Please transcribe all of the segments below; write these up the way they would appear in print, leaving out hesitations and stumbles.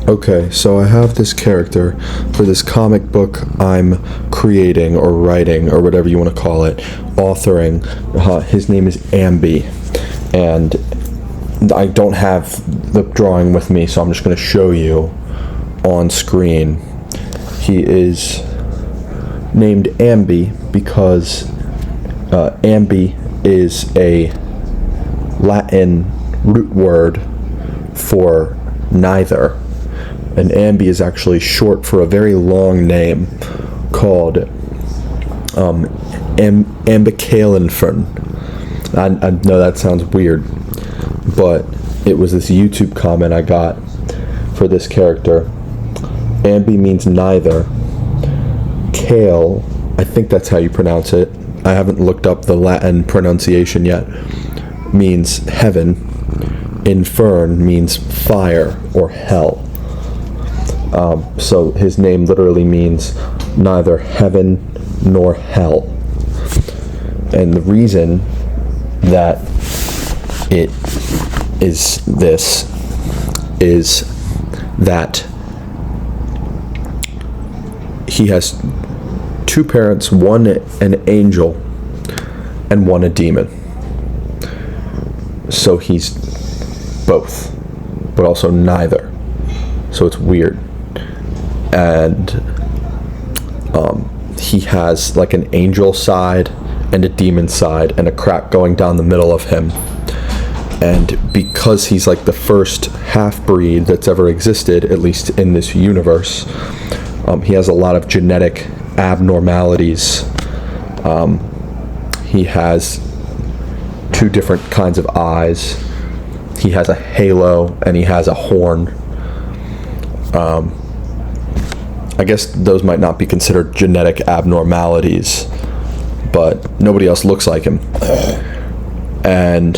Okay, so I have this character for this comic book I'm creating or writing or whatever you want to call it, authoring. His name is Ambi, and I don't have the drawing with me, so I'm just going to show you on screen. He is named Ambi because ambi is a Latin root word for neither. And Ambi is actually short for a very long name called Ambikalenfern. I know that sounds weird, but it was this YouTube comment I got for this character. Ambi means neither. Kale, I think that's how you pronounce it. I haven't looked up the Latin pronunciation yet. Means heaven. Infern means fire or hell. So his name literally means neither heaven nor hell. And the reason that it is this is that he has two parents, one an angel and one a demon. So he's both, but also neither. So it's weird. And he has like an angel side and a demon side and a crack going down the middle of him. And because he's like the first half-breed that's ever existed, at least in this universe, he has a lot of genetic abnormalities. He has two different kinds of eyes. He has a halo and he has a horn. I guess those might not be considered genetic abnormalities, but nobody else looks like him. And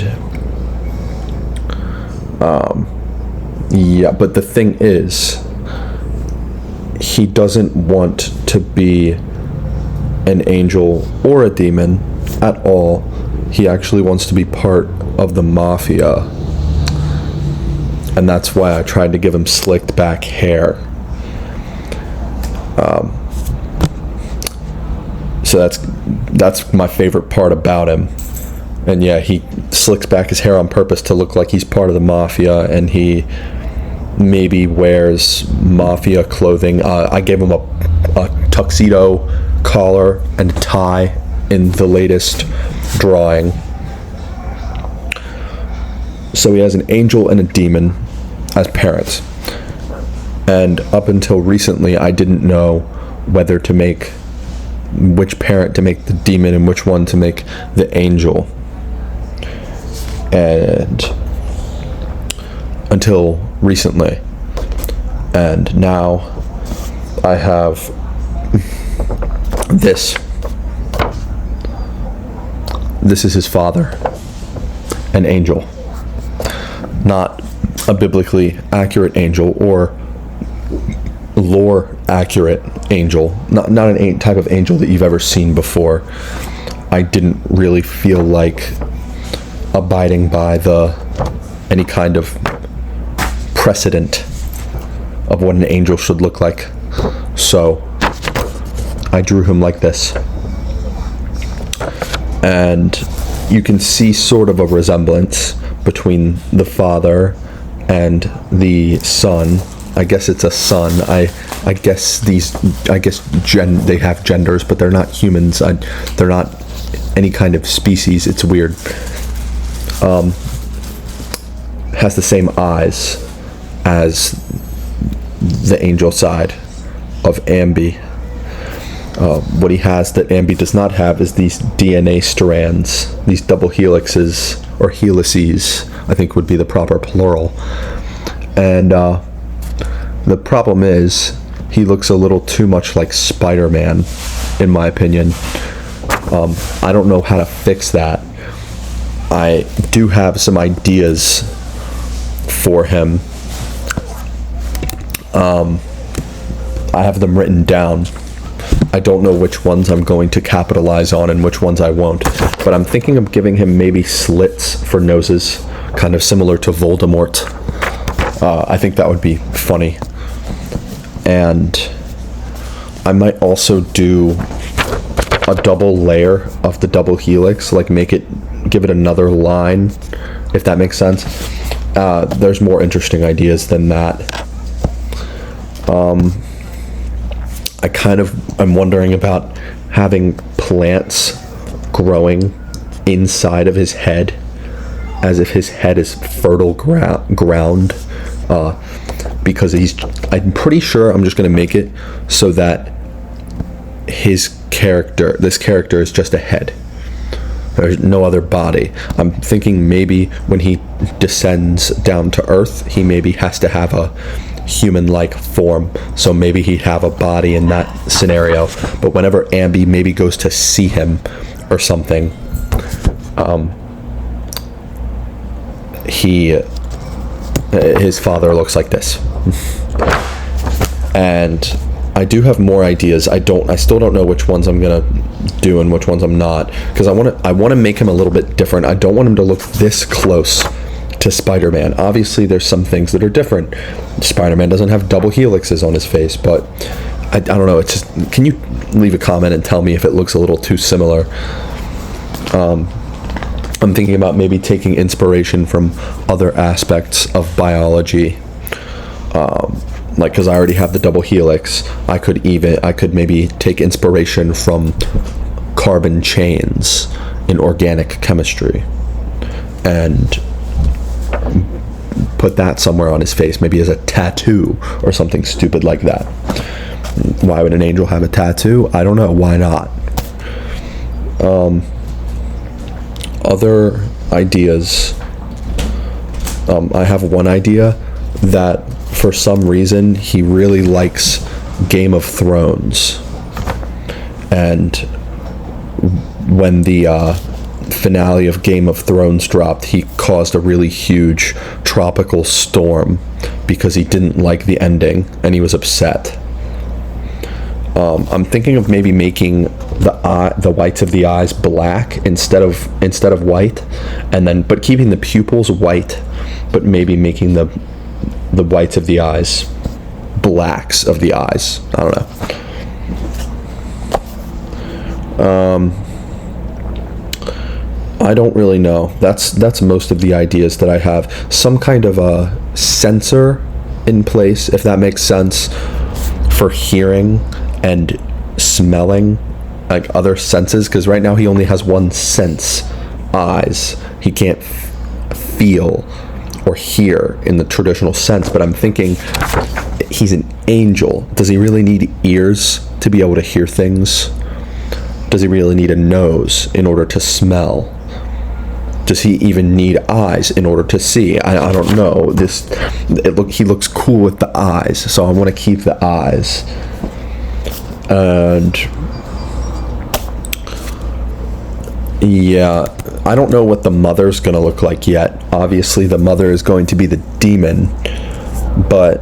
yeah, but the thing is, he doesn't want to be an angel or a demon at all. He actually wants to be part of the mafia. And that's why I tried to give him slicked back hair. So that's my favorite part about him. And yeah, he slicks back his hair on purpose to look like he's part of the mafia, and he maybe wears mafia clothing. I gave him a tuxedo collar and a tie in the latest drawing. So he has an angel and a demon as parents. And up until recently, I didn't know whether to make which parent to make the demon and which one to make the angel. And until recently. And now I have this. This is his father, an angel. Not a biblically accurate angel or lore accurate angel, not an type of angel that you've ever seen before. I didn't really feel like abiding by any kind of precedent of what an angel should look like, so I drew him like this. And you can see sort of a resemblance between the father and the son. I guess it's a son. I guess they have genders, but they're not humans. They're not any kind of species. It's weird. Has the same eyes as the angel side of Ambi. What he has that Ambi does not have is these DNA strands, these double helixes, or helices, I think would be the proper plural. And the problem is, he looks a little too much like Spider-Man, in my opinion. I don't know how to fix that. I do have some ideas for him. I have them written down. I don't know which ones I'm going to capitalize on and which ones I won't, but I'm thinking of giving him maybe slits for noses, kind of similar to Voldemort. I think that would be funny. and I might also do a double layer of the double helix, like give it another line, if that makes sense. There's more interesting ideas than that. I'm wondering about having plants growing inside of his head, as if his head is fertile ground, because I'm pretty sure I'm just going to make it so that this character is just a head. There's no other body. I'm thinking maybe when he descends down to Earth, he maybe has to have a human-like form, so maybe he'd have a body in that scenario. But whenever Ambi maybe goes to see him or something, his father looks like this. And I do have more ideas. I still don't know which ones I'm gonna do and which ones I'm not, because I want to make him a little bit different. I don't want him to look this close to Spider-Man. Obviously there's some things that are different. Spider-Man doesn't have double helixes on his face, but I don't know, it's just, can you leave a comment and tell me if it looks a little too similar? I'm thinking about maybe taking inspiration from other aspects of biology, like, because I already have the double helix. I could maybe take inspiration from carbon chains in organic chemistry and put that somewhere on his face, maybe as a tattoo or something stupid like that. Why would an angel have a tattoo? I don't know. Why not? Other ideas. I have one idea that for some reason he really likes Game of Thrones, and when the finale of Game of Thrones dropped, he caused a really huge tropical storm because he didn't like the ending and he was upset. I'm thinking of maybe making the whites of the eyes black instead of white, but keeping the pupils white, but maybe making the whites of the eyes blacks of the eyes. I don't know. I don't really know. That's most of the ideas that I have. Some kind of a sensor in place, if that makes sense, for hearing and smelling, like other senses, because right now he only has one sense, eyes. He can't feel or hear in the traditional sense, but I'm thinking he's an angel. Does he really need ears to be able to hear things? Does he really need a nose in order to smell? Does he even need eyes in order to see? I don't know. He looks cool with the eyes, so I want to keep the eyes. And yeah, I don't know what the mother's gonna look like yet. Obviously the mother is going to be the demon, but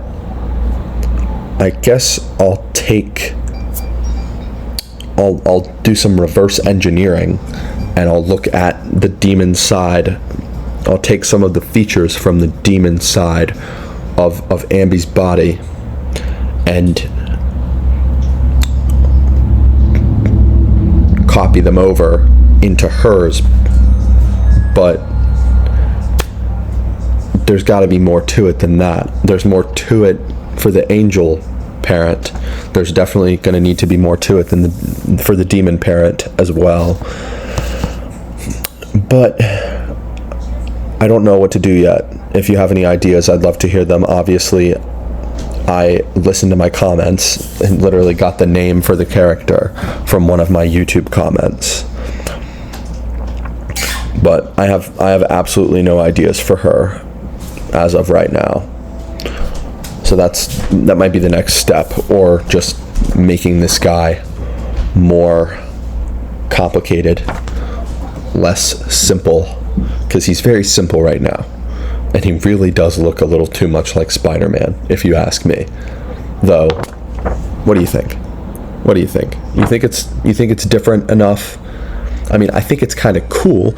I guess I'll do some reverse engineering, and I'll look at the demon side. I'll take some of the features from the demon side of Ambi's body and copy them over into hers, but there's got to be more to it than that. There's more to it for the angel parent. There's definitely going to need to be more to it than for the demon parent as well. But I don't know what to do yet. If you have any ideas, I'd love to hear them. Obviously, I listened to my comments and literally got the name for the character from one of my YouTube comments. But I have absolutely no ideas for her as of right now. So that might be the next step, or just making this guy more complicated, less simple, because he's very simple right now. And he really does look a little too much like Spider-Man, if you ask me. Though, what do you think? What do you think? You think it's different enough? I mean, I think it's kind of cool.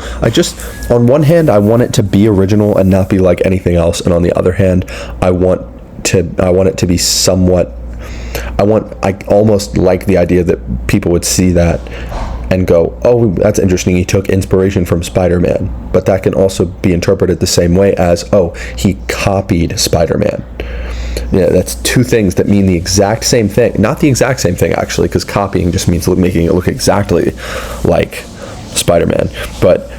On one hand, I want it to be original and not be like anything else, and on the other hand, I want it to be somewhat I almost like the idea that people would see that and go, oh, that's interesting, he took inspiration from Spider-Man. But that can also be interpreted the same way as, oh, he copied Spider-Man. Yeah, that's two things that mean the exact same thing. Not the exact same thing, actually, because copying just means making it look exactly like Spider-Man. But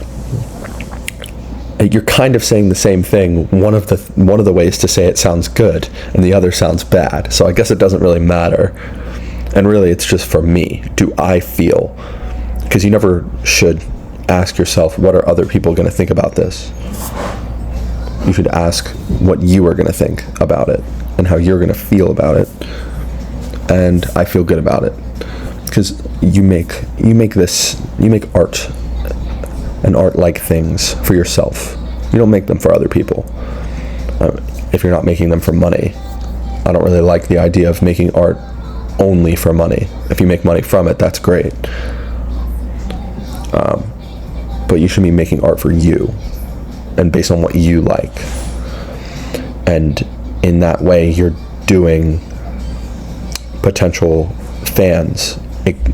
you're kind of saying the same thing. One of the ways to say it sounds good, and the other sounds bad. So I guess it doesn't really matter. And really, it's just for me. Do I feel? Because you never should ask yourself, what are other people going to think about this? You should ask what you are going to think about it and how you're going to feel about it. And I feel good about it because you make art and art-like things for yourself. You don't make them for other people. If you're not making them for money, I don't really like the idea of making art only for money. If you make money from it, that's great. But you should be making art for you and based on what you like. And in that way, you're doing potential fans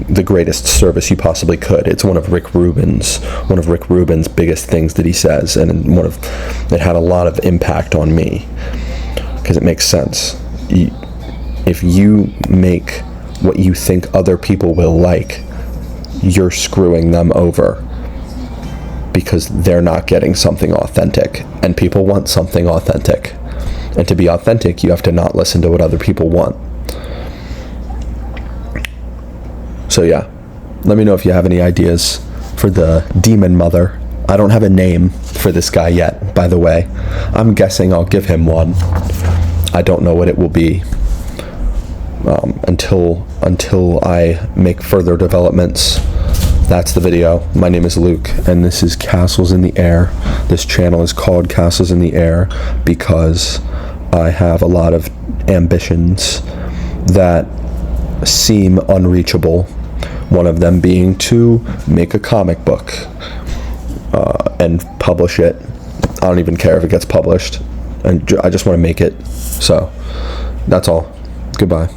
the greatest service you possibly could. It's one of Rick Rubin's biggest things that he says, and it had a lot of impact on me because it makes sense. If you make what you think other people will like, you're screwing them over because they're not getting something authentic, and people want something authentic. And to be authentic, you have to not listen to what other people want. So yeah, let me know if you have any ideas for the Demon Mother. I don't have a name for this guy yet, by the way. I'm guessing I'll give him one. I don't know what it will be until I make further developments. That's the video. My name is Luke, and this is Castles in the Air. This channel is called Castles in the Air because I have a lot of ambitions that seem unreachable. One of them being to make a comic book and publish it. I don't even care if it gets published, and I just want to make it. So that's all. Goodbye.